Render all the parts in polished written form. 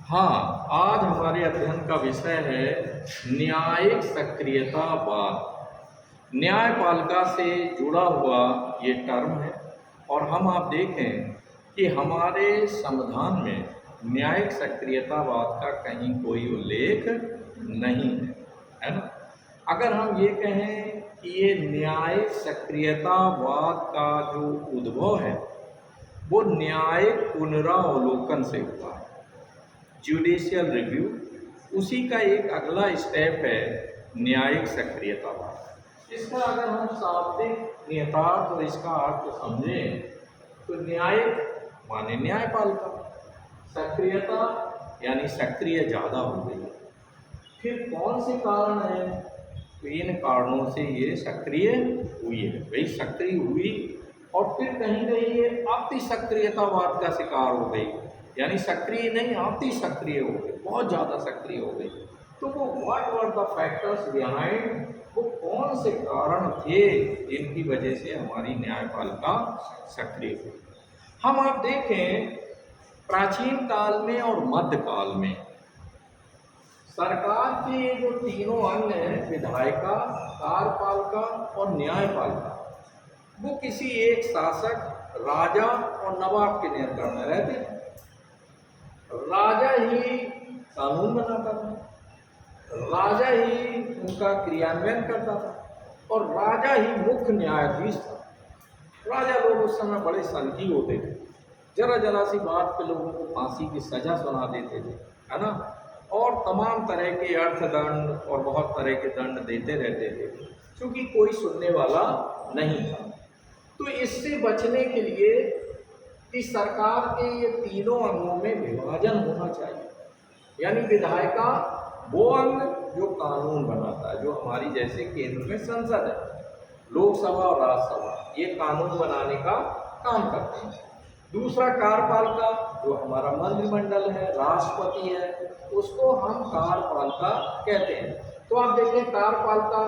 हाँ, आज हमारे अध्ययन का विषय है न्यायिक सक्रियतावाद। न्यायपालिका से जुड़ा हुआ ये टर्म है और आप देखें कि हमारे संविधान में न्यायिक सक्रियतावाद का कहीं कोई उल्लेख नहीं है ना? अगर हम ये कहें कि ये न्यायिक सक्रियतावाद का जो उद्भव है वो न्यायिक पुनरावलोकन से हुआ है, जुडिशियल रिव्यू। उसी का एक अगला स्टेप है न्यायिक सक्रियतावाद। इसका अगर हम शाब्दिक निहितार्थ और इसका अर्थ समझें तो न्यायिक माने न्यायपालिका, सक्रियता यानी सक्रिय ज़्यादा हो गई है। फिर कौन से कारण हैं? तो इन कारणों से ये सक्रिय हुई है, वही सक्रिय हुई और फिर कहीं कहीं ये अति सक्रियतावाद का शिकार हो गई, यानी सक्रिय नहीं अति सक्रिय हो गई, बहुत ज़्यादा सक्रिय हो गई। तो वो what were the factors behind, वो कौन से कारण थे जिनकी वजह से हमारी न्यायपालिका सक्रिय हुई। हम आप देखें प्राचीन काल में और मध्यकाल में सरकार के ये जो तीनों अंग हैं, विधायिका, कार्यपालिका और न्यायपालिका, वो किसी एक शासक, राजा और नवाब के नियंत्रण में रहते थे। राजा ही कानून बनाता था, राजा ही उनका क्रियान्वयन करता था और राजा ही मुख्य न्यायाधीश था। राजा लोग उस समय बड़े संघी होते थे, जरा जरा सी बात पे लोगों को फांसी की सजा सुना देते थे, है ना? और तमाम तरह के अर्थदंड और बहुत तरह के दंड देते रहते थे, क्योंकि कोई सुनने वाला नहीं था। तो इससे बचने के लिए कि सरकार के ये तीनों अंगों में विभाजन होना चाहिए, यानी विधायिका वो अंग जो कानून बनाता है, जो हमारी जैसे केंद्र में संसद है, लोकसभा और राज्यसभा, ये कानून बनाने का काम करते हैं। दूसरा कार्यपालिका जो हमारा मंत्रिमंडल है, राष्ट्रपति है, उसको हम कार्यपालिका कहते हैं। तो आप देखें कार्यपालिका।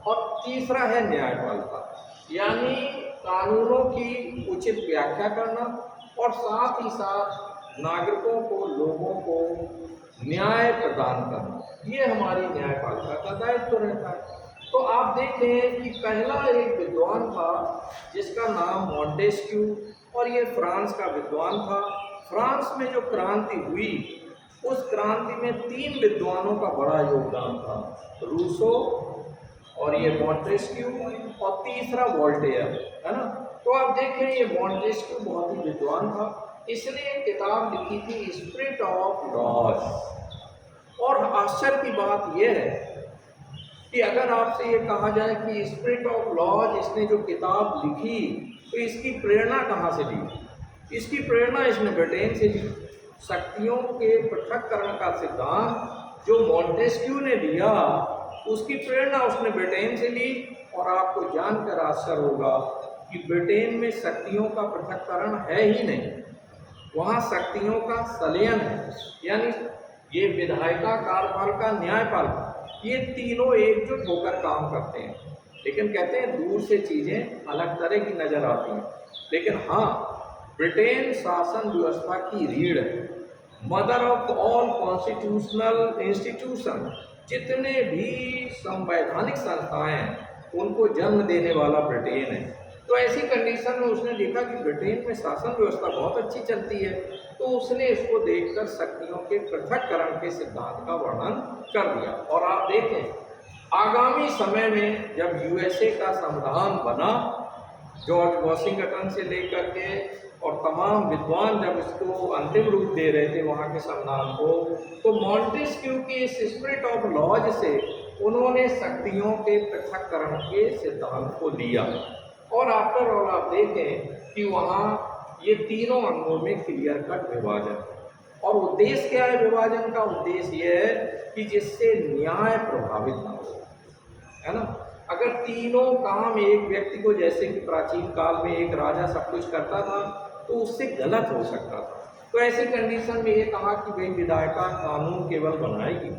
और तीसरा है न्यायपालिका, यानी कानूनों की उचित व्याख्या करना और साथ ही साथ नागरिकों को, लोगों को न्याय प्रदान करना, ये हमारी न्यायपालिका का दायित्व रहता है। तो आप देखें कि पहला एक विद्वान था जिसका नाम मॉन्टेस्क्यू, और ये फ्रांस का विद्वान था। फ्रांस में जो क्रांति हुई उस क्रांति में तीन विद्वानों का बड़ा योगदान था, रूसो और ये मॉन्टेस्क्यू और तीसरा वोल्टेयर, है ना? तो आप देखें ये मॉन्टेस्क्यू बहुत ही विद्वान था, इसने एक किताब लिखी थी स्पिरिट ऑफ लॉज। और आश्चर्य की बात यह है कि अगर आपसे ये कहा जाए कि स्पिरिट ऑफ लॉज इसने जो किताब लिखी तो इसकी प्रेरणा कहाँ से ली? इसकी प्रेरणा इसने ब्रिटेन से ली। शक्तियों के पृथक्करण का सिद्धांत जो मॉन्टेस्क्यू ने दिया, उसकी प्रेरणा उसने ब्रिटेन से ली। और आपको जानकर आश्चर्य होगा कि ब्रिटेन में शक्तियों का पृथक्करण है ही नहीं, वहाँ शक्तियों का संलयन है, यानी ये विधायिका, कार्यपालिका, न्यायपालिका, ये तीनों एकजुट होकर काम करते हैं। लेकिन कहते हैं दूर से चीज़ें अलग तरह की नज़र आती हैं, लेकिन हाँ, ब्रिटेन शासन व्यवस्था की रीढ़ है, mother of all constitutional institution. जितने भी संवैधानिक संस्थाएं हैं उनको जन्म देने वाला ब्रिटेन है। तो ऐसी कंडीशन में उसने देखा कि ब्रिटेन में शासन व्यवस्था बहुत अच्छी चलती है, तो उसने इसको देखकर शक्तियों के पृथक्करण के सिद्धांत का वर्णन कर दिया। और आप देखें आगामी समय में जब यूएसए का संविधान बना, जॉर्ज वॉशिंगटन से लेकर के और तमाम विद्वान जब इसको अंतिम रूप दे रहे थे वहाँ के संविधान को, तो मॉन्टेस्क्यू की इस स्पिरिट ऑफ लॉज से उन्होंने शक्तियों के पृथक्करण के सिद्धांत को लिया। और आफ्टर ऑल आप देखें कि वहाँ ये तीनों अंगों में क्लियर कट विभाजन है। और उद्देश्य क्या है विभाजन का? उद्देश्य ये है कि जिससे न्याय प्रभावित ना हो, है ना? अगर तीनों काम एक व्यक्ति को, जैसे कि प्राचीन काल में एक राजा सब कुछ करता था, तो उससे गलत हो सकता था। तो ऐसी कंडीशन में ये कहा कि भाई विधायिका कानून केवल बनाएगी,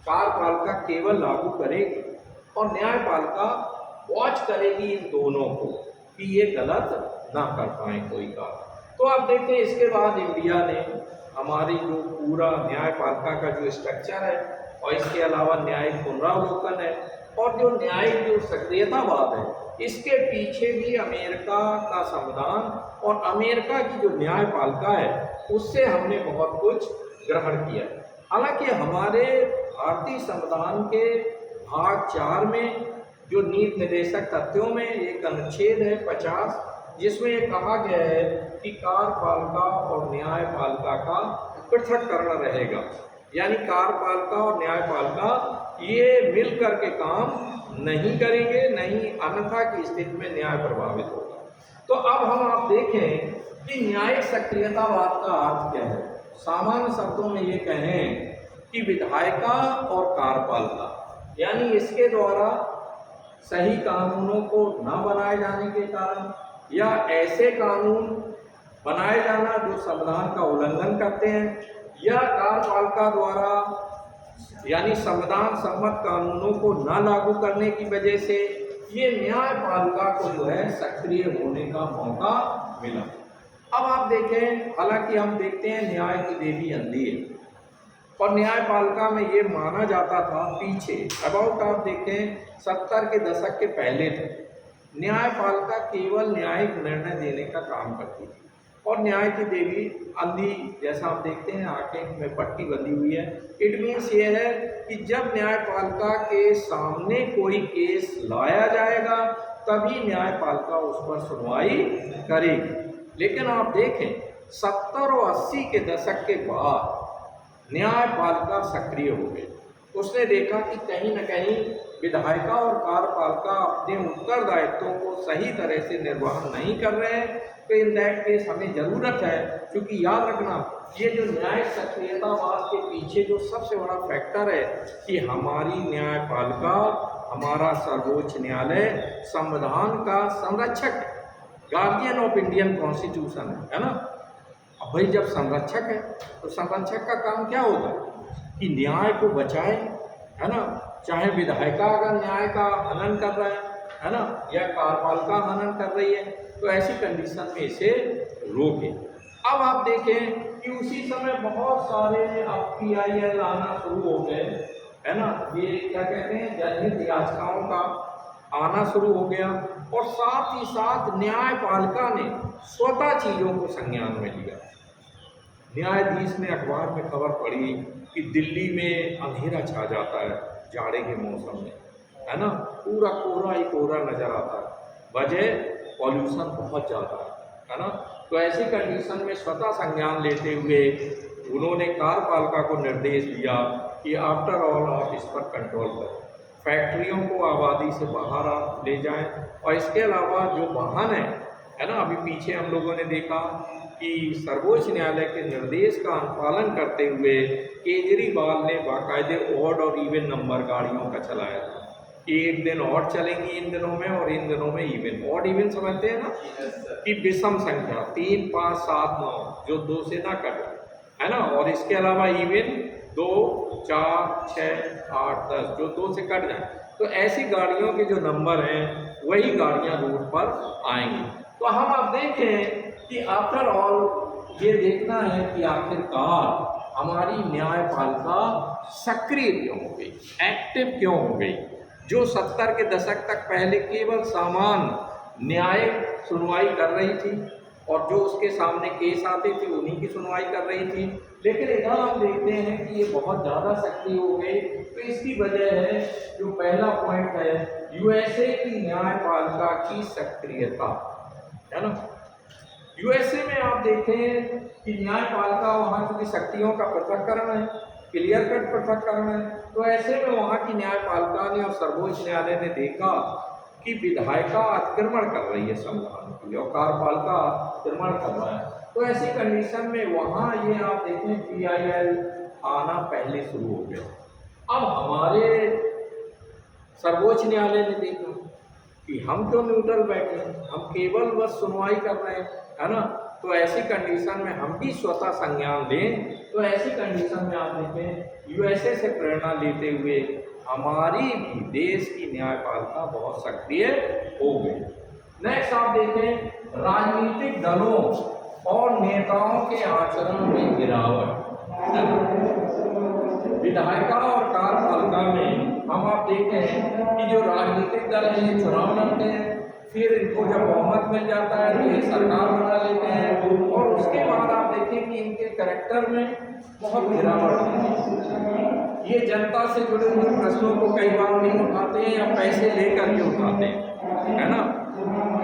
कार्यपालिका केवल लागू करेगी और न्यायपालिका वॉच करेगी इन दोनों को कि ये गलत ना कर पाए कोई काम। तो आप देखते हैं इसके बाद इंडिया ने हमारी जो पूरा न्यायपालिका का जो स्ट्रक्चर है, और इसके अलावा न्यायिक पुनरावलोकन है, और जो न्यायिक जो सक्रियतावाद है, इसके पीछे भी अमेरिका का संविधान और अमेरिका की जो न्यायपालिका है उससे हमने बहुत कुछ ग्रहण किया है। हालांकि हमारे भारतीय संविधान के भाग 4 में जो नीति निर्देशक तथ्यों में एक अनुच्छेद है 50, जिसमें ये कहा गया है कि कार्यपालिका और न्यायपालिका का पृथक्करण रहेगा, यानी कार्यपालिका और न्यायपालिका ये मिल करके काम नहीं करेंगे, नहीं अन्यथा की स्थिति में न्याय प्रभावित होगा। तो अब हम आप देखें कि न्यायिक सक्रियतावाद का अर्थ क्या है। सामान्य शब्दों में ये कहें कि विधायिका और कार्यपालिका, यानी इसके द्वारा सही कानूनों को न बनाए जाने के कारण या ऐसे कानून बनाए जाना जो संविधान का उल्लंघन करते हैं, या कार्यपालिका द्वारा यानी संविधान सम्मत कानूनों को न लागू करने की वजह से ये न्यायपालिका को जो है सक्रिय होने का मौका मिला। अब आप देखें, हालांकि हम देखते हैं न्याय की देवी अंधी है, और न्यायपालिका में ये माना जाता था पीछे अबाउट आप देखें 70 के दशक के पहले तक न्यायपालिका केवल न्यायिक निर्णय देने का काम करती थी, और न्याय की देवी अंधी, जैसा आप देखते हैं आंखें में पट्टी बंधी हुई है। इट मीन्स ये है कि जब न्यायपालिका के सामने कोई केस लाया जाएगा तभी न्यायपालिका उस पर सुनवाई करेगी। लेकिन आप देखें 70 और 80 के दशक के बाद न्यायपालिका सक्रिय हो गई। उसने देखा कि कहीं न कहीं विधायिका और कार्यपालिका अपने उत्तरदायित्वों को सही तरह से निर्वाह नहीं कर रहे हैं, तो इन दैट केस हमें ज़रूरत है, क्योंकि याद रखना ये जो न्याय सक्रियतावाद के पीछे जो सबसे बड़ा फैक्टर है कि हमारी न्यायपालिका, हमारा सर्वोच्च न्यायालय संविधान का संरक्षक है, गार्जियन ऑफ इंडियन कॉन्स्टिट्यूशन है ना। अब भाई जब संरक्षक है तो संरक्षक का काम क्या होगा कि न्याय को बचाए, है ना। चाहे विधायिका अगर न्याय का हनन कर रहा है ना, या कार्यपालिका हनन कर रही है, तो ऐसी कंडीशन में इसे रोके। अब आप देखें कि उसी समय बहुत सारे अब PIL आना शुरू हो गए, है ना। ये क्या कहते हैं, जनहित याचिकाओं का आना शुरू हो गया, और साथ ही साथ न्यायपालिका ने स्वतः चीज़ों को संज्ञान में लिया। न्यायाधीश ने अखबार में खबर पढ़ी कि दिल्ली में अंधेरा छा जाता है जाड़े के मौसम में, है ना, पूरा कोहरा ही कोहरा नजर आता है, वजह पॉल्यूशन बहुत ज़्यादा है ना। तो ऐसी कंडीशन में स्वतः संज्ञान लेते हुए उन्होंने कार्यपालिका को निर्देश दिया कि आफ्टर ऑल आप इस पर कंट्रोल करें, फैक्ट्रियों को आबादी से बाहर ले जाएं, और इसके अलावा जो वाहन है ना, अभी पीछे हम लोगों ने देखा कि सर्वोच्च न्यायालय के निर्देश का अनुपालन करते हुए केजरीवाल ने बाकायदे ऑड और इवन नंबर गाड़ियों का चलाया था कि एक दिन ऑड चलेंगी इन दिनों में और इन दिनों में इवन। ऑड इवन समझते हैं ना, कि विषम संख्या 3, 5, 7, 9 जो 2 से ना कटे, है ना, और इसके अलावा इवन 2, 4, 6, 8, 10 जो 2 से कट जाए। तो ऐसी गाड़ियों के जो नंबर हैं वही गाड़ियां रूट पर आएंगी। तो हम अब देखें कि आफ्टर ऑल ये देखना है कि आखिरकार हमारी न्यायपालिका सक्रिय क्यों हो गई, एक्टिव क्यों हो गई। जो 70 के दशक तक पहले केवल सामान्य न्यायिक सुनवाई कर रही थी, और जो उसके सामने केस आते थे उन्हीं की सुनवाई कर रही थी, लेकिन इधर हम देखते हैं कि ये बहुत ज़्यादा सक्रिय हो गई। तो इसकी वजह है, जो पहला पॉइंट है, USA की न्यायपालिका की सक्रियता, है ना। USA में आप देखें कि न्यायपालिका वहाँ की शक्तियों का पृथक्करण है, क्लियर कट पृथक्करण है। तो ऐसे में वहाँ की न्यायपालिका ने और सर्वोच्च न्यायालय ने देखा कि विधायिका अतिक्रमण कर रही है संविधान की और कार्यपालिका अतिक्रमण कर रहा है। तो ऐसी कंडीशन में वहाँ ये आप देखें PIL आना पहले शुरू हो गया। अब हमारे सर्वोच्च न्यायालय ने देखा कि हम क्यों न्यूट्रल बैठे हैं, हम केवल बस सुनवाई कर रहे हैं, है ना। तो ऐसी कंडीशन में हम भी स्वतः संज्ञान लें। तो ऐसी कंडीशन में आप देखें USA से प्रेरणा लेते हुए हमारी भी देश की न्यायपालिका बहुत सक्रिय हो गई। नेक्स्ट आप देखें राजनीतिक दलों और नेताओं के आचरण में गिरावट। विधायिका और कार्यपालिका में हम आप देखें कि जो राजनीतिक दल है ये चुनाव लड़ते हैं, फिर इनको जब बहुमत मिल जाता है तो ये सरकार बना लेते हैं, और उसके बाद आप देखें कि इनके कैरेक्टर में बहुत गिरावट है। ये जनता से जुड़े हुए प्रश्नों को कई बार नहीं उठाते हैं या पैसे लेकर के उठाते हैं, है ना।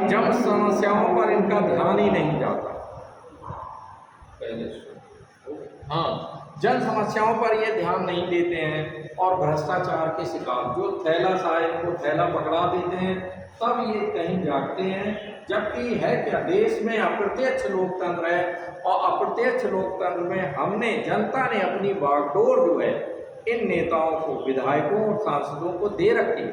जब समस्याओं पर इनका ध्यान ही नहीं जाता। हाँ, जन समस्याओं पर ये ध्यान नहीं देते हैं और भ्रष्टाचार के शिकार, जो थैला साहब को थैला पकड़ा देते हैं तब ये कहीं जागते हैं। जबकि है क्या, देश में अप्रत्यक्ष लोकतंत्र है, और अप्रत्यक्ष लोकतंत्र में हमने, जनता ने अपनी बागडोर जो है इन नेताओं को, विधायकों और सांसदों को दे रखी,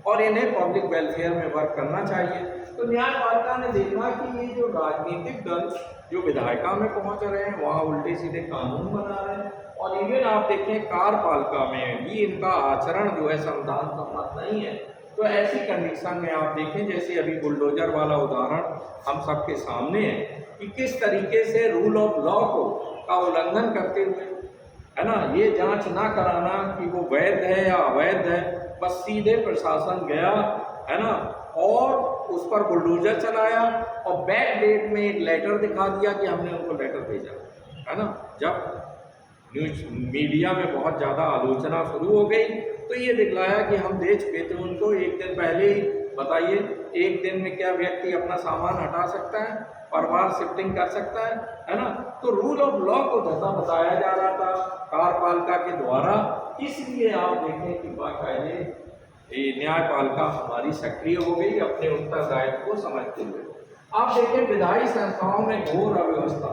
और इन्हें पब्लिक वेलफेयर में वर्क करना चाहिए। तो न्यायपालिका ने देखा कि ये जो राजनीतिक दल जो विधायिका में पहुंच रहे हैं वहाँ उल्टे सीधे कानून बना रहे हैं, और इवन आप देखें कार्यपालिका में भी इनका आचरण जो है संविधान सम्मत नहीं है। तो ऐसी कंडीशन में आप देखें, जैसे अभी बुलडोजर वाला उदाहरण हम सबके सामने है कि किस तरीके से रूल ऑफ लॉ को का उल्लंघन करते हुए, है ना, ये जांच ना कराना कि वो वैध है या अवैध है, बस सीधे प्रशासन गया, है ना, और उस पर बुलडोजर चलाया और बैक डेट में एक लेटर दिखा दिया कि हमने उनको लेटर भेजा, है ना। जब न्यूज मीडिया में बहुत ज़्यादा आलोचना शुरू हो गई तो ये दिखलाया कि हम दे चुके थे उनको एक दिन पहले ही। बताइए, एक दिन में क्या व्यक्ति अपना सामान हटा सकता है, परिवार शिफ्टिंग कर सकता है ना। तो रूल ऑफ लॉ को धता बताया जा रहा था कार्यपालिका के द्वारा। इसलिए आप देखें कि बाकायदे न्यायपालिका हमारी सक्रिय हो गई अपने उत्तरदायित्व को समझते हुए। आप देखें विधायी संस्थाओं में घोर अव्यवस्था,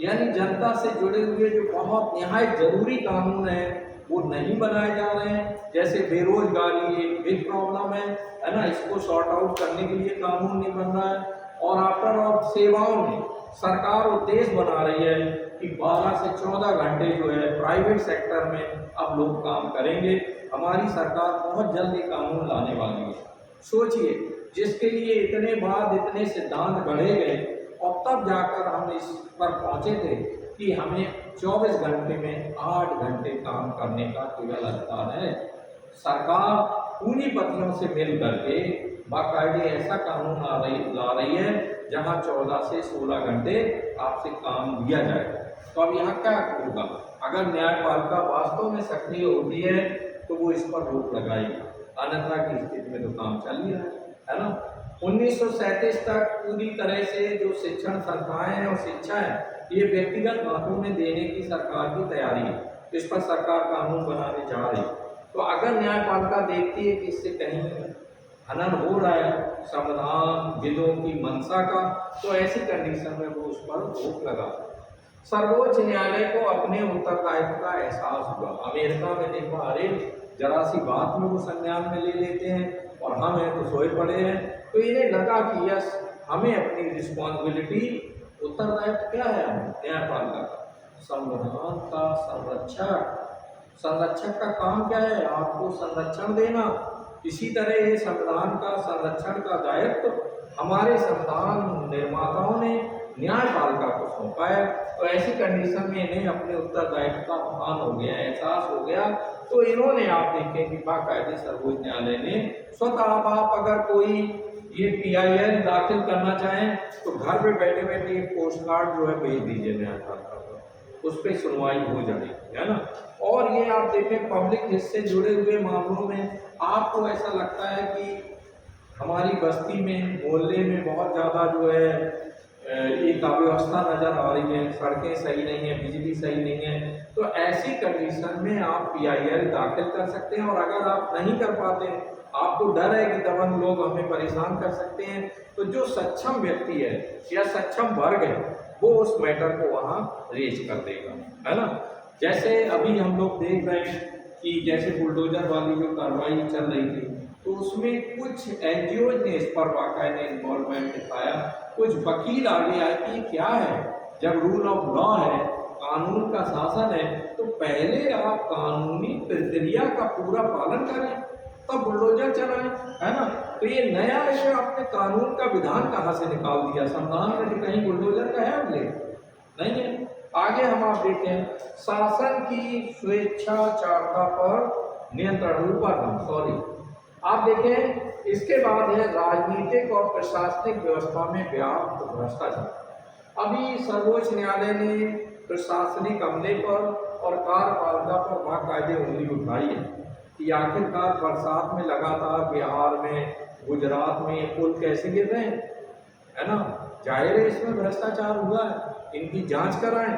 यानी जनता से जुड़े हुए जो बहुत निहायत जरूरी कानून है वो नहीं बनाए जा रहे हैं। जैसे बेरोजगारी एक बिग प्रॉब्लम है ना, इसको सॉर्ट आउट करने के लिए कानून नहीं बन रहा है। और आफ्टर और सेवाओं में सरकार उद्देश्य बना रही है कि 12 से 14 घंटे जो है प्राइवेट सेक्टर में अब लोग काम करेंगे। हमारी सरकार बहुत जल्दी कानून लाने वाली है। सोचिए, जिसके लिए इतने बाद इतने सिद्धांत गढ़े गए और तब जाकर हम इस पर पहुंचे थे कि हमें 24 घंटे में 8 घंटे काम करने का केवल अधिकार है। सरकार पूंजीपतियों से मिल करके बाकायदे ऐसा कानून ला रही है जहां 14 से 16 घंटे आपसे काम दिया जाएगा। तो अब यहाँ क्या होगा, अगर न्यायपालिका वास्तव में सक्रिय होती है तो वो इस पर रोक लगाएगी, अन्यथा की स्थिति में तो काम चल ही रहा है ना। 1937 तक पूरी तरह से जो शिक्षण संस्थाएं हैं और शिक्षा है ये व्यक्तिगत हाथों में देने की सरकार की तैयारी है। इस पर सरकार कानून बनाने जा रही है। तो अगर न्यायपालिका देखती है कि इससे कहीं हनन हो रहा है संविधान विदों की मंशा का, तो ऐसी कंडीशन में वो उस पर रोक लगा। सर्वोच्च न्यायालय को अपने उत्तरदायित्व का एहसास हुआ। अमेरिका में देखो, अरे जरा सी बात में वो संज्ञान में ले लेते हैं और हम हैं तो सोए पड़े हैं। तो इन्हें लगा कि यस, हमें अपनी रिस्पॉन्सिबिलिटी, उत्तरदायित्व क्या है न्यायपालिका का, संविधान का संरक्षक। संरक्षक का काम क्या है, आपको संरक्षण देना। इसी तरह ये संविधान का संरक्षण का दायित्व हमारे संविधान निर्माताओं ने न्यायपालिका को सौंपा है। तो ऐसी कंडीशन में इन्हें अपने उत्तरदायित्व का भान हो गया, एहसास हो गया। तो इन्होंने, आप देखें कि बाकायदे सर्वोच्च न्यायालय ने स्वतः आप अगर कोई ये PIL दाखिल करना चाहें तो घर पे बैठे बैठे एक पोस्ट कार्ड जो है भेज दीजिए न्यायपालिका को, उस पर सुनवाई हो जाएगी, है ना। और ये आप देखें पब्लिक हिस्से जुड़े हुए मामलों में आपको ऐसा लगता है कि हमारी बस्ती में, मोहल्ले में बहुत ज़्यादा जो है एक अव्यवस्था नज़र आ रही है, सड़कें सही नहीं है, बिजली सही नहीं है। तो ऐसी कंडीशन में आप PIL दाखिल कर सकते हैं। और अगर आप नहीं कर पाते, आपको डर है कि दबंग लोग हमें परेशान कर सकते हैं, तो जो सक्षम व्यक्ति है या सक्षम वर्ग है वो उस मैटर को वहाँ रेज कर देगा, है ना। जैसे अभी हम लोग देख रहे हैं कि जैसे बुलडोजर वाली जो कार्रवाई चल रही थी, तो उसमें कुछ NGO ने इस पर बाकायदे इन्वॉल्वमेंट दिखाया। कुछ वकील आगे आए कि क्या है, जब रूल ऑफ लॉ है, कानून का शासन है, तो पहले आप कानूनी प्रक्रिया का पूरा पालन करें। तब बुलडोजर चलाएं, है ना। तो ये नया है, आपने कानून का विधान कहाँ से निकाल दिया? संविधान में कहीं बुलडोजर का है उल्लेख? नहीं है। आगे हम आप देखें, शासन की स्वेच्छाचारता पर नियंत्रण, ऊपर हम सॉरी आप देखें, इसके बाद है राजनीतिक और प्रशासनिक व्यवस्था में व्याप्त भ्रष्टाचार। अभी सर्वोच्च न्यायालय ने प्रशासनिक अमले पर और कार्यपालिका पर बाकायदे उंगली उठाई है कि आखिरकार बरसात में लगातार बिहार में, गुजरात में ये पुल कैसे गिर रहे हैं, है ना। जाहिर है इसमें भ्रष्टाचार हुआ है, इनकी जांच कराएं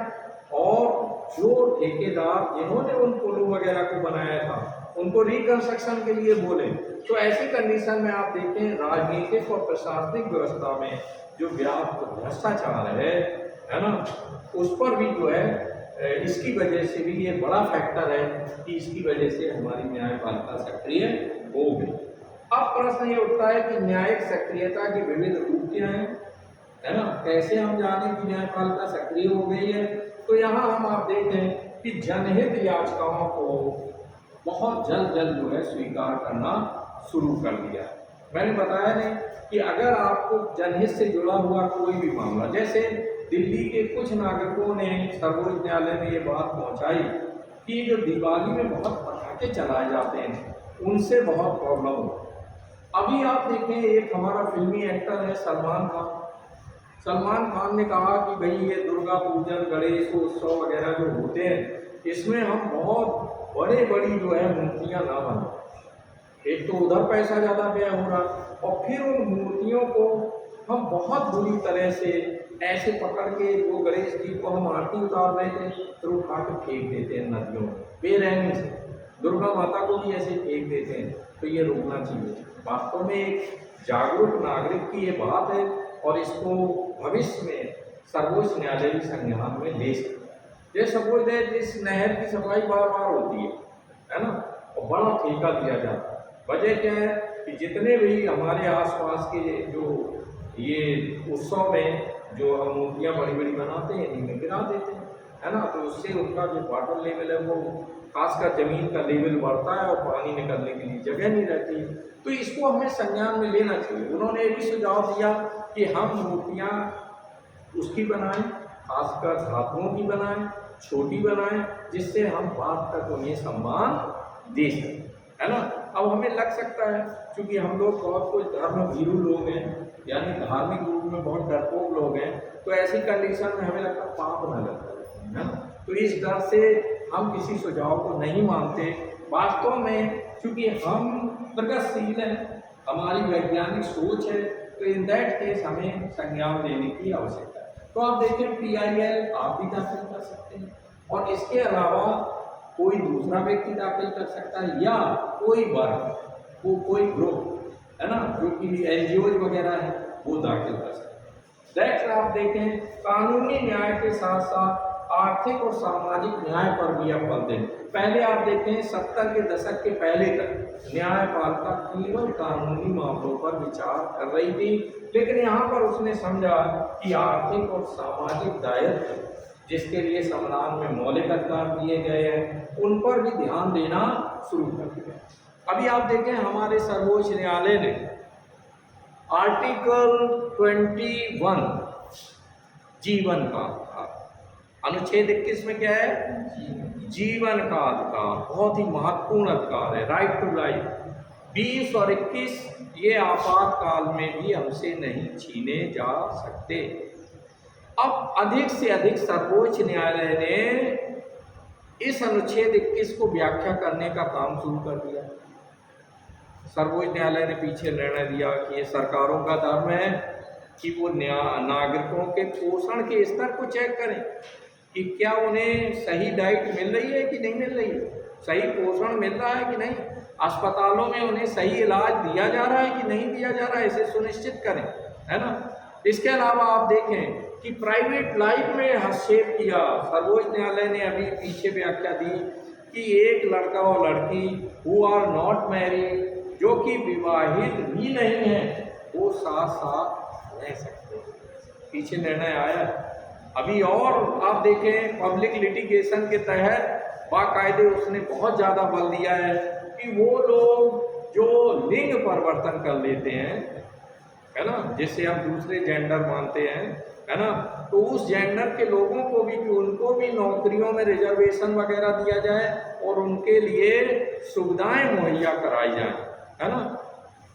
और जो ठेकेदार जिन्होंने उन पुलों वगैरह को बनाया था उनको रिकंस्ट्रक्शन के लिए बोले। तो ऐसी कंडीशन में आप देखें, राजनीतिक और प्रशासनिक व्यवस्था में जो व्याप्त भ्रष्टाचार है ना, उस पर भी जो है इसकी वजह से भी ये बड़ा फैक्टर है कि इसकी वजह से हमारी न्यायपालिका सक्रिय हो गई। अब प्रश्न ये उठता है कि न्यायिक सक्रियता के विविध रूप क्या हैं, है ना। कैसे हम जाने कि न्यायपालिका सक्रिय हो गई है? तो यहाँ हम आप देखें कि जनहित याचिकाओं को बहुत जल्द जो है स्वीकार करना शुरू कर दिया। मैंने बताया नहीं कि अगर आपको जनहित से जुड़ा हुआ कोई भी मामला, जैसे दिल्ली के कुछ नागरिकों ने सर्वोच्च न्यायालय में ये बात पहुंचाई कि जो दिवाली में बहुत पटाखे चलाए जाते हैं उनसे बहुत प्रॉब्लम हो। अभी आप देखें, एक हमारा फिल्मी एक्टर है सलमान खान। सलमान खान ने कहा कि भाई ये दुर्गा पूजन, गणेश उत्सव वगैरह जो होते हैं, इसमें हम बहुत बड़ी जो है मूर्तियाँ ना बनाएं। एक तो उधर पैसा ज़्यादा व्यय हो रहा, और फिर उन मूर्तियों को हम बहुत बुरी तरह से ऐसे पकड़ के, वो गणेश जी को हम आरती उतार रहे थे तो उठा के फेंक देते हैं नदियों में बेरहमी से, दुर्गा माता को भी ऐसे फेंक देते हैं। तो ये रोकना चाहिए। वास्तव में एक जागरूक नागरिक की ये बात है और इसको भविष्य में सर्वोच्च न्यायालय भी संज्ञान में ले सकता है। ये सपोज है जिस नहर की सफाई बार होती है ना, और बड़ा ठेका दिया जाता है। वजह क्या है कि जितने भी हमारे आसपास के जो ये उत्सव में जो हम मूर्तियाँ बड़ी बनाते हैं इनमें गिरा देते हैं, है ना। तो उससे उनका जो वाटर लेवल है वो खासकर ज़मीन का लेवल बढ़ता है और पानी निकलने के लिए जगह नहीं रहती। तो इसको हमें संज्ञान में लेना चाहिए। उन्होंने भी सुझाव दिया कि हम मूर्तियाँ उसकी बनाएं, खासकर धातुओं की बनाएं, छोटी बनाएं, जिससे हम बाद तक उन्हें सम्मान दे सकें, है ना। अब हमें लग सकता है क्योंकि हम लोग बहुत कुछ धर्म भीरू लोग हैं, यानी धार्मिक रूप में बहुत डरपोक लोग हैं, तो ऐसी कंडीशन में हमें लगता है पाप न लगता है ना। तो इस डर से हम किसी सुझाव को नहीं मानते। वास्तव में क्योंकि हम प्रगतिशील हैं, हमारी वैज्ञानिक सोच है, तो इन दैट केस हमें संज्ञान लेने की आवश्यकता है। तो आप देखें PIL आप भी दाखिल कर सकते हैं, और इसके अलावा कोई दूसरा व्यक्ति दाखिल कर सकता है, या कोई वर्ग, वो कोई ग्रुप, है ना, जो कि NGOs वगैरह है, वो दाखिल कर सकते हैं। नेक्स्ट आप देखें, कानूनी न्याय के साथ साथ आर्थिक और सामाजिक न्याय पर भी आप बल दें। पहले आप देखें 70 के दशक के पहले तक न्यायपालिका केवल कानूनी मामलों पर विचार कर रही थी, लेकिन यहाँ पर उसने समझा कि आर्थिक और सामाजिक दायित्व जिसके लिए संविधान में मौलिक अधिकार दिए गए हैं उन पर भी ध्यान देना शुरू कर दिया। अभी आप देखें, हमारे सर्वोच्च न्यायालय ने आर्टिकल 21 जीवन का अधिकार, अनुच्छेद 21 में क्या है? जीवन का अधिकार, बहुत ही महत्वपूर्ण अधिकार है, राइट टू लाइफ। 20 और 21 ये आपातकाल में भी हमसे नहीं छीने जा सकते। अब अधिक से अधिक सर्वोच्च न्यायालय ने इस अनुच्छेद 21 को व्याख्या करने का काम शुरू कर दिया। सर्वोच्च न्यायालय ने पीछे निर्णय दिया कि ये सरकारों का धर्म है कि वो नागरिकों के पोषण के स्तर को चेक करें कि क्या उन्हें सही डाइट मिल रही है कि नहीं मिल रही है, सही पोषण मिल रहा है कि नहीं, अस्पतालों में उन्हें सही इलाज दिया जा रहा है कि नहीं दिया जा रहा है, इसे सुनिश्चित करें, है ना। इसके अलावा आप देखें कि प्राइवेट लाइफ में हस्तक्षेप किया। सर्वोच्च न्यायालय ने अभी पीछे व्याख्या दी कि एक लड़का और लड़की हु आर नॉट मैरिड, जो कि विवाहित भी नहीं है, वो साथ साथ रह सकते हैं। पीछे निर्णय आया अभी। और आप देखें, पब्लिक लिटिगेशन के तहत बाकायदे उसने बहुत ज़्यादा बल दिया है कि वो लोग जो लिंग परिवर्तन कर लेते हैं, है ना, जिसे हम दूसरे जेंडर मानते हैं, है ना, तो उस जेंडर के लोगों को भी, उनको भी नौकरियों में रिजर्वेशन वगैरह दिया जाए और उनके लिए सुविधाएं मुहैया कराई जाए, है ना।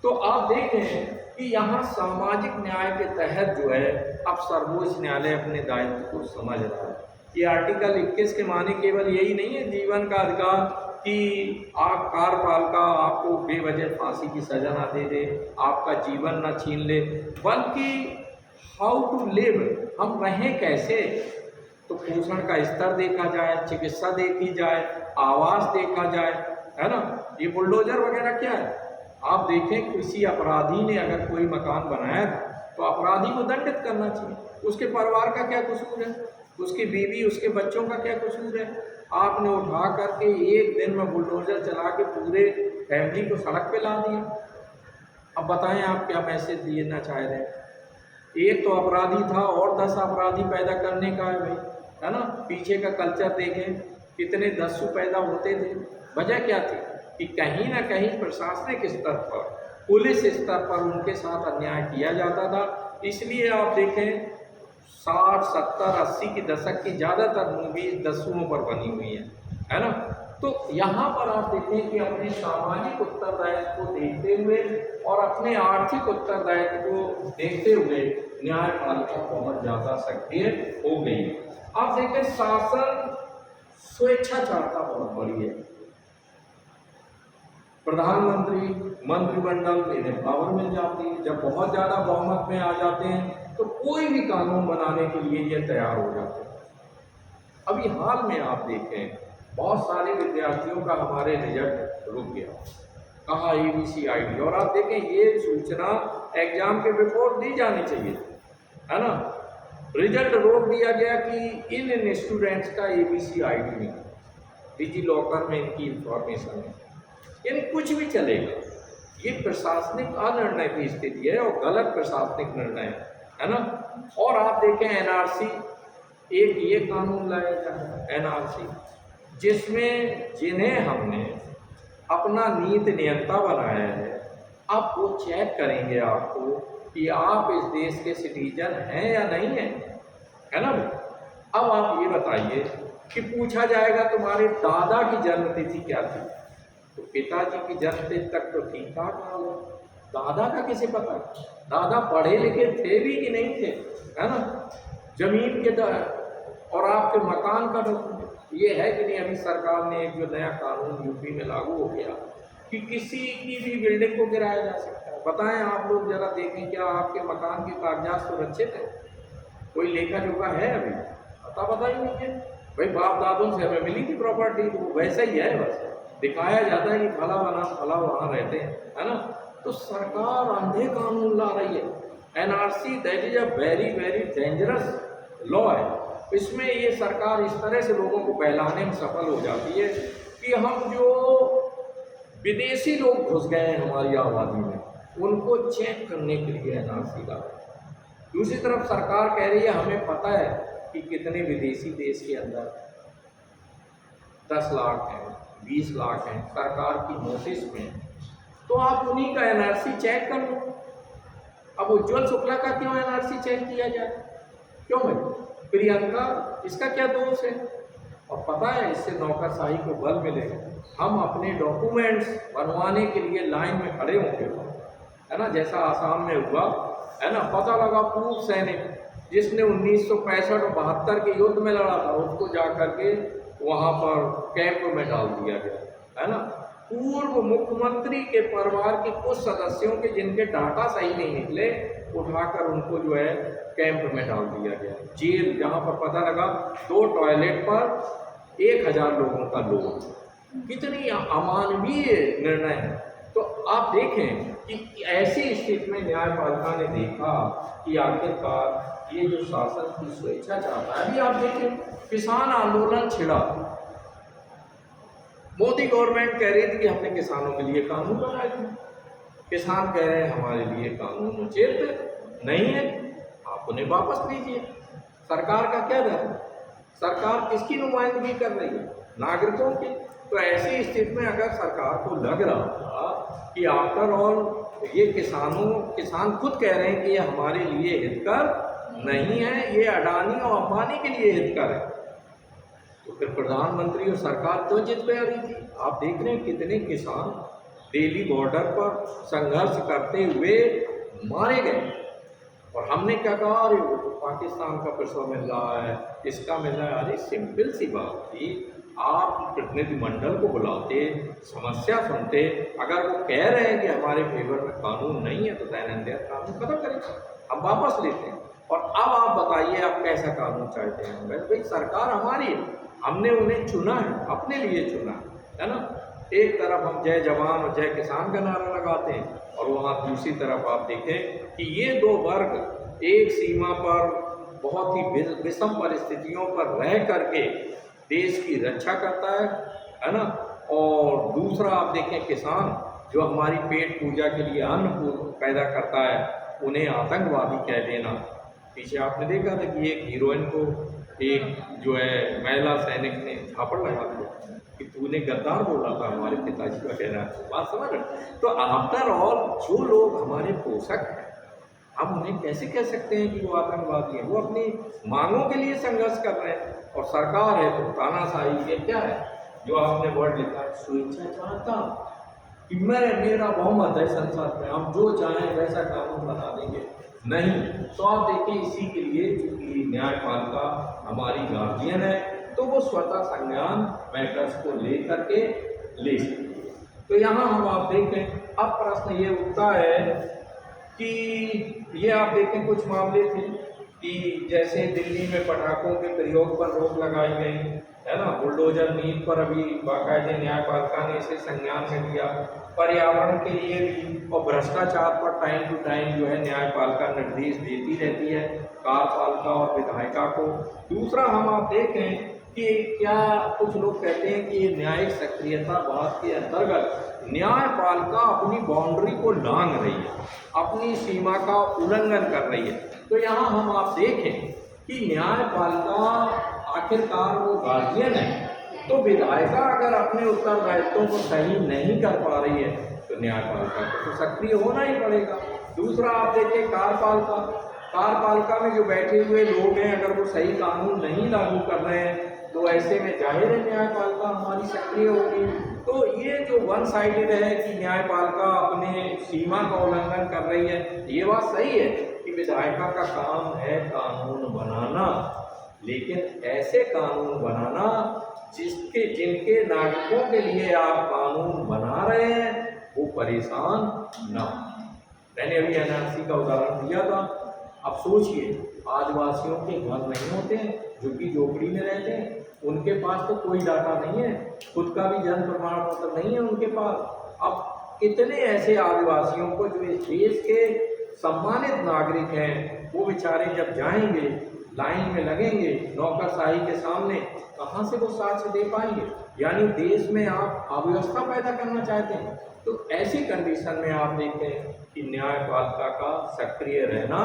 तो आप देखें कि यहाँ सामाजिक न्याय के तहत जो है अब सर्वोच्च न्यायालय अपने दायित्व को समझ रहा है। ये आर्टिकल 21 के माने केवल यही नहीं है जीवन का अधिकार कि आप कार्यपालिका आपको बेवजह फांसी की सजा ना दे दे, आपका जीवन ना छीन ले, बल्कि हाउ टू लिव, हम रहें कैसे, तो पोषण का स्तर देखा जाए, चिकित्सा देखी जाए, आवास देखा जाए, है ना। ये बुलडोजर वगैरह क्या है, आप देखें किसी अपराधी ने अगर कोई मकान बनाया था तो अपराधी को दंडित करना चाहिए, उसके परिवार का क्या कसूर है, उसकी बीवी उसके बच्चों का क्या कसूर है। आपने उठा करके एक दिन में बुलडोजर चला के पूरे फैमिली को सड़क पे ला दिया। अब बताएं आप क्या मैसेज देना चाह रहे हैं। एक तो अपराधी था और 10 अपराधी पैदा करने का है भाई, है ना। पीछे का कल्चर देखें, कितने दस्यु पैदा होते थे, वजह क्या थी कि कहीं ना कहीं प्रशासनिक स्तर पर, पुलिस स्तर पर उनके साथ अन्याय किया जाता था। इसलिए आप देखें 60, 70, 80 के दशक की ज़्यादातर मूवीज दस्युओं पर बनी हुई है ना। तो यहाँ पर आप देखें कि अपने सामाजिक उत्तरदायित्व को देखते हुए और अपने आर्थिक उत्तरदायित्व को देखते हुए न्यायपालिका बहुत ज़्यादा सक्रिय हो गई। आप देखें शासन स्वेच्छाचारता बहुत बड़ी है, प्रधानमंत्री, मंत्रिमंडल, इन्हें पावर मिल जाती है। जब बहुत ज़्यादा बहुमत में आ जाते हैं तो कोई भी कानून बनाने के लिए ये तैयार हो जाते हैं। अभी हाल में आप देखें बहुत सारे विद्यार्थियों का हमारे रिजल्ट रुक गया, कहा ABC ID, और आप देखें ये सूचना एग्जाम के बिफोर दी जानी चाहिए, है ना। रिजल्ट रोक दिया गया कि इन स्टूडेंट्स का ABC ID नहीं, डिजी लॉकर में इनकी इंफॉर्मेशन है, यानी कुछ भी चलेगा। ये प्रशासनिक अनिर्णय की स्थिति है और गलत प्रशासनिक निर्णय है ना। और आप देखें NRC, एक ये कानून लाया जाए NRC, जिसमें जिन्हें हमने अपना नीति नियंता बनाया है, अब वो चेक करेंगे आपको कि आप इस देश के सिटीजन हैं या नहीं हैं, है ना। अब आप ये बताइए कि पूछा जाएगा तुम्हारे दादा की जन्मतिथि क्या थी, तो पिताजी की जन्मतिथि तक तो ठीक ठाक रहा, दादा का किसे पता, दादा पढ़े लिखे थे भी कि नहीं थे, है ना। जमीन के और आपके मकान का ये है कि नहीं। अभी सरकार ने एक जो नया कानून यूपी में लागू हो गया कि किसी की भी बिल्डिंग को गिराया जा सकता है। बताएं आप लोग जरा देखें, क्या आपके मकान के कागजात सुरक्षित है, कोई लेखा जोखा है, अभी पता ही नहीं है भाई। बाप दादों से हमें मिली थी प्रॉपर्टी, तो वैसा ही है, बस दिखाया जाता है कि फला बना फला वहाँ रहते हैं, है ना। तो सरकार अंधे कानून ला रही है। NRC that is a very very dangerous law है। इसमें ये सरकार इस तरह से लोगों को बहलाने में सफल हो जाती है कि हम जो विदेशी लोग घुस गए हैं हमारी आबादी में, उनको चेक करने के लिए NRC ला। दूसरी तरफ सरकार कह रही है हमें पता है कि कितने विदेशी देश के अंदर 10 लाख हैं, 20 लाख हैं सरकार की नोटिस में, तो आप उन्हीं का NRC चेक कर लो। अब उज्ज्वल शुक्ला का क्यों NRC चेक किया जाए, क्यों भाई, प्रियंका, इसका क्या दोष है। और पता है इससे नौकरशाही को बल मिलेगा। हम अपने डॉक्यूमेंट्स बनवाने के लिए लाइन में खड़े होंगे, है ना, जैसा आसाम में हुआ, है ना। पता लगा पूर्व सैनिक जिसने 1965 और 72 के युद्ध में लड़ा था, उसको जा करके वहाँ पर कैंप में डाल दिया गया, है ना। पूर्व मुख्यमंत्री के परिवार के कुछ सदस्यों के जिनके डाटा सही नहीं निकले, उठाकर उनको जो है कैंप में डाल दिया गया, जेल, जहाँ पर पता लगा 2 टॉयलेट पर 1000 लोगों का लोड। कितनी अमानवीय निर्णय है। तो आप देखें कि ऐसी स्थिति में न्यायपालिका ने देखा कि आखिरकार ये जो शासन की स्वेच्छा चाहता है। अभी आप देखें किसान आंदोलन छिड़ा, मोदी गवर्नमेंट कह रही थी कि हमने किसानों के लिए कानून बनाए थे, किसान कह रहे हैं हमारे लिए कानून उचित नहीं है, आप उन्हें वापस लीजिए। सरकार का क्या धर्म, सरकार किसकी नुमाइंदगी कर रही है, नागरिकों की। तो ऐसी स्थिति में अगर सरकार को लग रहा था कि आफ्टर ऑल ये किसान खुद कह रहे हैं कि ये हमारे लिए हितकर नहीं है, ये अडानी और अंबानी के लिए हितकर है, तो फिर प्रधानमंत्री और सरकार क्यों जिद पे आ रही थी? आप देख रहे हैं कितने किसान दिल्ली बॉर्डर पर संघर्ष करते हुए मारे गए, और हमने क्या कहा, अरे वो तो पाकिस्तान का पैसा मिल रहा है, इसका मिल रहा है। अरे सिंपल सी बात थी, आप प्रतिनिधिमंडल को बुलाते, समस्या सुनते, अगर वो कह रहे हैं कि हमारे फेवर में कानून नहीं है तो दैनिक कानून खत्म करें, हम वापस लेते हैं, और अब आप बताइए आप कैसा कानून चाहते हैं। भाई सरकार हमारी है, हमने उन्हें चुना है, अपने लिए चुना है ना। एक तरफ हम जय जवान और जय किसान का नारा लगाते हैं, और वहाँ दूसरी तरफ आप देखें कि ये दो वर्ग एक सीमा पर बहुत ही विषम परिस्थितियों पर रह करके देश की रक्षा करता है ना। और दूसरा आप देखें किसान जो हमारी पेट पूजा के लिए अन्न पैदा करता है, उन्हें आतंकवादी कह देना। पीछे आपने देखा था कि एक हीरोइन को एक जो है महिला सैनिक ने झापड़ लगा दिया कि तूने गद्दार बोला था हमारे पिताजी वगैरह, बात समझ रहे। तो आफ्टर ऑल जो लोग हमारे पोषक हैं, हम उन्हें कैसे कह सकते हैं कि वो आतंकवादी हैं? वो अपनी मांगों के लिए संघर्ष कर रहे हैं, और सरकार है तो तानाशाही। ये क्या है जो आपने वर्ड लिखा है, स्वेच्छा चाहता कि मेरा बहुमत है संसद में, हम जो चाहें वैसा कानून बना देंगे, नहीं। तो आप देखिए इसी के लिए चूंकि न्यायपालिका हमारी गार्जियन है, तो वो स्वतः संज्ञान मैटर्स को ले करके ले सकती है। तो यहाँ हम आप देखें, अब प्रश्न ये उठता है कि ये आप देखें कुछ मामले थे कि जैसे दिल्ली में पटाखों के प्रयोग पर रोक लगाई गई है ना, बुलडोजर नीति पर अभी बाकायदे न्यायपालिका ने इसे संज्ञान में लिया, पर्यावरण के लिए भी, और भ्रष्टाचार पर टाइम टू टाइम जो है न्यायपालिका निर्देश देती रहती है कार्यपालिका और विधायिका को। दूसरा हम आप देखें कि क्या कुछ लोग कहते हैं कि ये न्यायिक सक्रियता बात के अंतर्गत न्यायपालिका अपनी बाउंड्री को लांघ रही है, अपनी सीमा का उल्लंघन कर रही है। तो यहाँ हम आप देखें कि न्यायपालिका आखिरकार वो गार्जियन है, तो विधायिका अगर अपने उत्तरदायित्वों को सही नहीं कर पा रही है तो न्यायपालिका को तो सक्रिय होना ही पड़ेगा। दूसरा आप देखिए कार्यपालिका में जो बैठे हुए लोग हैं, अगर वो सही कानून नहीं लागू कर रहे हैं तो ऐसे में जाहिर है न्यायपालिका हमारी सक्रिय होगी। तो ये जो वन साइडेड है कि न्यायपालिका अपने सीमा का उल्लंघन कर रही है, ये बात सही है कि विधायिका का काम है कानून बनाना, लेकिन ऐसे कानून बनाना जिनके नागरिकों के लिए आप कानून बना रहे हैं वो परेशान ना। मैंने अभी एनआरसी का उदाहरण दिया था। अब सोचिए, आदिवासियों के घर नहीं होते हैं, झुग्गी झोपड़ी में रहते हैं, उनके पास तो कोई डाटा नहीं है, खुद का भी जन्म प्रमाण पत्र नहीं है उनके पास। अब कितने ऐसे आदिवासियों को जो इस देश के सम्मानित नागरिक हैं, वो बेचारे जब जाएंगे लाइन में लगेंगे नौकरशाही के सामने, कहाँ से वो साक्ष्य दे पाएंगे? यानी देश में आप अव्यवस्था पैदा करना चाहते हैं। तो ऐसी कंडीशन में आप देखें कि न्यायपालिका का सक्रिय रहना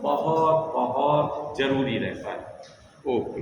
बहुत बहुत जरूरी रहता है। ओके।